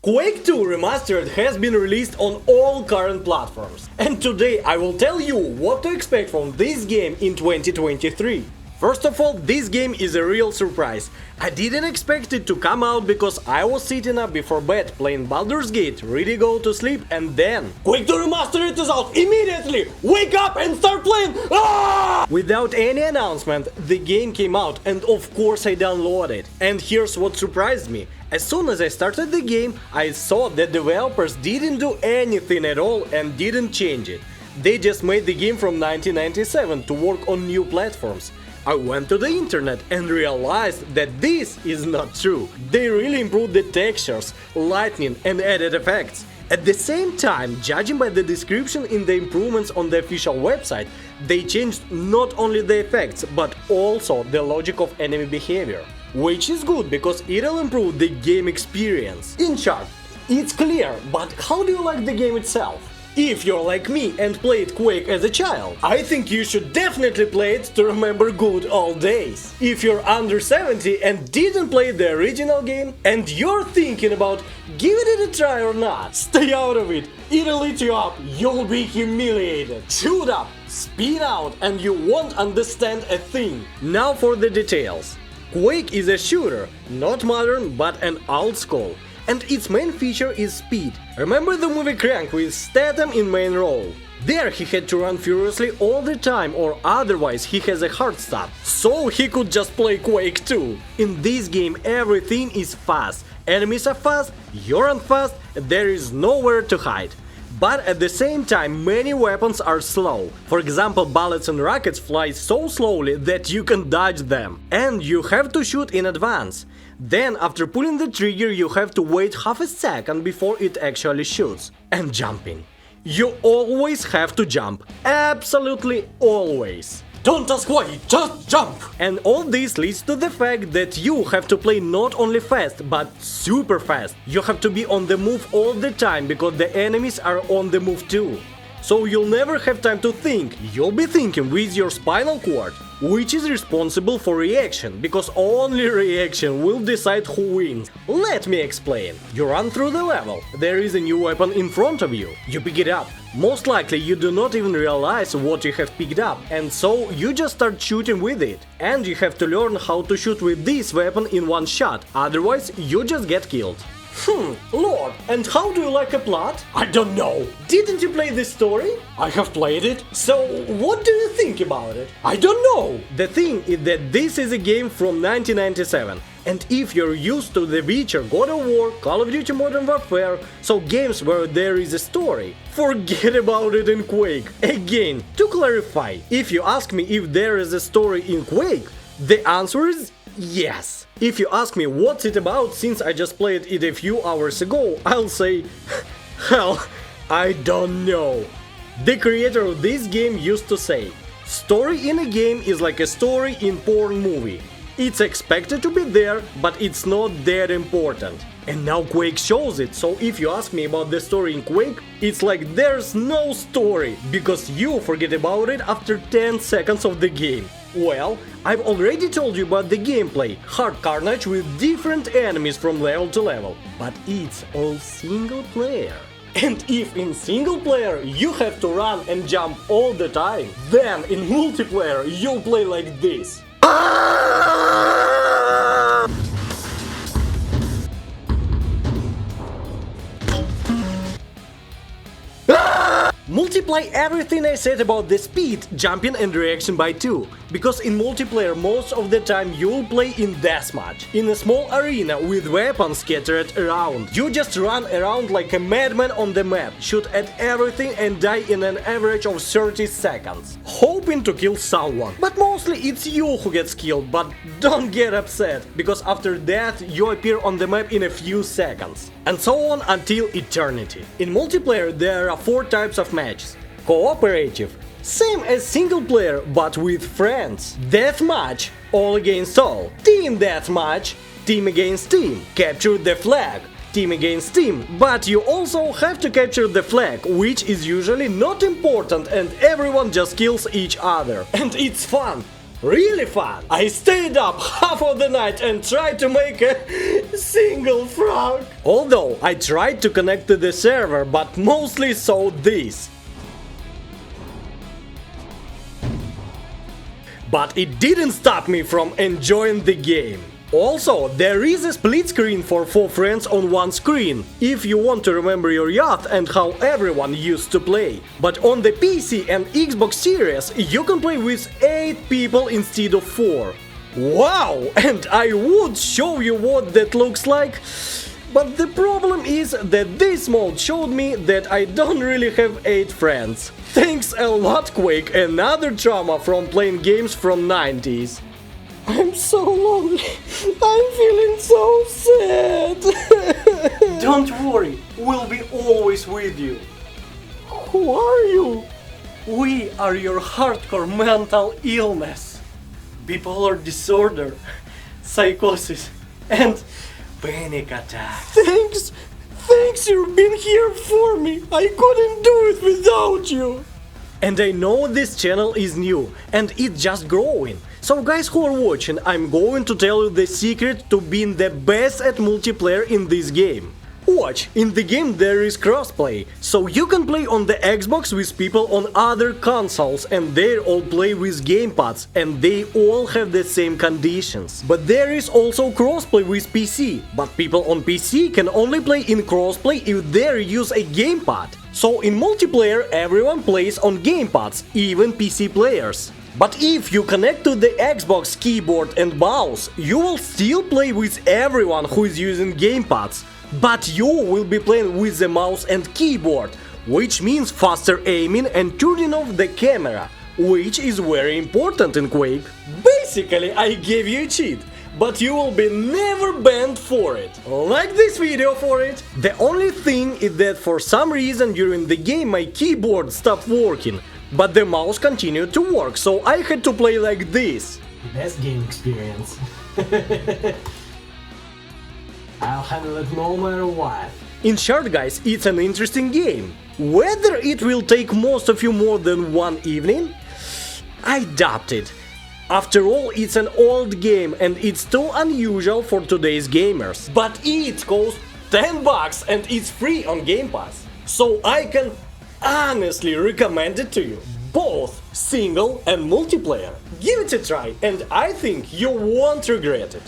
Quake 2 Remastered has been released on all current platforms, and today I will tell you what to expect from this game in 2023. First of all, this game is a real surprise. I didn't expect it to come out because I was sitting up before bed playing Baldur's Gate, ready to go to sleep, and then Quake 2 Remastered is out immediately! Wake up and start playing! Ah! Without any announcement, the game came out, and of course I downloaded it. And here's what surprised me. As soon as I started the game, I saw that developers didn't do anything at all and didn't change it. They just made the game from 1997 to work on new platforms. I went to the internet and realized that this is not true. They really improved the textures, lighting and added effects. At the same time, judging by the description in the improvements on the official website, they changed not only the effects, but also the logic of enemy behavior. Which is good because it'll improve the game experience. In short, it's clear, but how do you like the game itself? If you're like me and played Quake as a child, I think you should definitely play it to remember good old days. If you're under 70 and didn't play the original game, and you're thinking about giving it a try or not, stay out of it, it'll eat you up, you'll be humiliated. Shoot up, speed out, and you won't understand a thing. Now for the details. Quake is a shooter, not modern but an old school. And its main feature is speed. Remember the movie Crank with Statham in main role? There he had to run furiously all the time or otherwise he has a hard stop. So he could just play Quake 2. In this game everything is fast. Enemies are fast, you're fast, there is nowhere to hide. But at the same time many weapons are slow. For example, bullets and rockets fly so slowly that you can dodge them. And you have to shoot in advance. Then, after pulling the trigger, you have to wait half a second before it actually shoots. And jumping. You always have to jump. Absolutely always. Don't ask why, just jump! And all this leads to the fact that you have to play not only fast, but super fast. You have to be on the move all the time because the enemies are on the move too. So you'll never have time to think, you'll be thinking with your spinal cord, which is responsible for reaction, because only reaction will decide who wins. Let me explain. You run through the level, there is a new weapon in front of you, you pick it up. Most likely you do not even realize what you have picked up, and so you just start shooting with it. And you have to learn how to shoot with this weapon in one shot, otherwise you just get killed. Lord, and how do you like a plot? I don't know. Didn't you play this story? I have played it. So, what do you think about it? I don't know. The thing is that this is a game from 1997. And if you're used to The Witcher, God of War, Call of Duty Modern Warfare, so games where there is a story, forget about it in Quake. Again, to clarify, if you ask me if there is a story in Quake, the answer is yes. If you ask me what's it about since I just played it a few hours ago, I'll say, hell, I don't know. The creator of this game used to say, story in a game is like a story in porn movie. It's expected to be there, but it's not that important. And now Quake shows it, so if you ask me about the story in Quake, it's like there's no story, because you forget about it after 10 seconds of the game. Well, I've already told you about the gameplay, hard carnage with different enemies from level to level, but it's all single player. And if in single player you have to run and jump all the time, then in multiplayer you'll play like this. Multiply everything I said about the speed, jumping and reaction by 2, because in multiplayer most of the time you'll play in deathmatch, in a small arena with weapons scattered around. You just run around like a madman on the map, shoot at everything and die in an average of 30 seconds, hoping to kill someone. But mostly it's you who gets killed, but don't get upset, because after that you appear on the map in a few seconds. And so on until eternity. In multiplayer there are 4 types of matches. Cooperative, same as single player but with friends. Deathmatch, all against all. Team deathmatch, team against team. Capture the flag, team against team. But you also have to capture the flag, which is usually not important and everyone just kills each other. And it's fun. Really fun! I stayed up half of the night and tried to make a Single frog! Although I tried to connect to the server, but mostly saw this. But it didn't stop me from enjoying the game. Also, there is a split screen for 4 friends on one screen, if you want to remember your youth and how everyone used to play. But on the PC and Xbox Series, you can play with 8 people instead of 4. Wow! And I would show you what that looks like. But the problem is that this mode showed me that I don't really have 8 friends. Thanks a lot, Quake, another trauma from playing games from 90s. I'm so lonely. I'm feeling so sad. Don't worry, we'll be always with you. Who are you? We are your hardcore mental illness. Bipolar disorder, psychosis, and panic attacks. Thanks you've been here for me. I couldn't do it without you. And I know this channel is new and it's just growing. So guys who are watching, I'm going to tell you the secret to being the best at multiplayer in this game. Watch, in the game there is crossplay, so you can play on the Xbox with people on other consoles and they all play with gamepads and they all have the same conditions. But there is also crossplay with PC, but people on PC can only play in crossplay if they use a gamepad. So in multiplayer everyone plays on gamepads, even PC players. But if you connect to the Xbox keyboard and mouse, you will still play with everyone who is using gamepads. But you will be playing with the mouse and keyboard, which means faster aiming and turning off the camera, which is very important in Quake. Basically, I gave you a cheat, but you will be never banned for it. Like this video for it. The only thing is that for some reason during the game my keyboard stopped working, but the mouse continued to work, so I had to play like this. Best game experience. I'll handle it no matter what. In short guys, it's an interesting game. Whether it will take most of you more than one evening? I doubt it. After all, it's an old game and it's too unusual for today's gamers. But it costs $10 and it's free on Game Pass. So I can honestly recommend it to you. Both single and multiplayer. Give it a try and I think you won't regret it.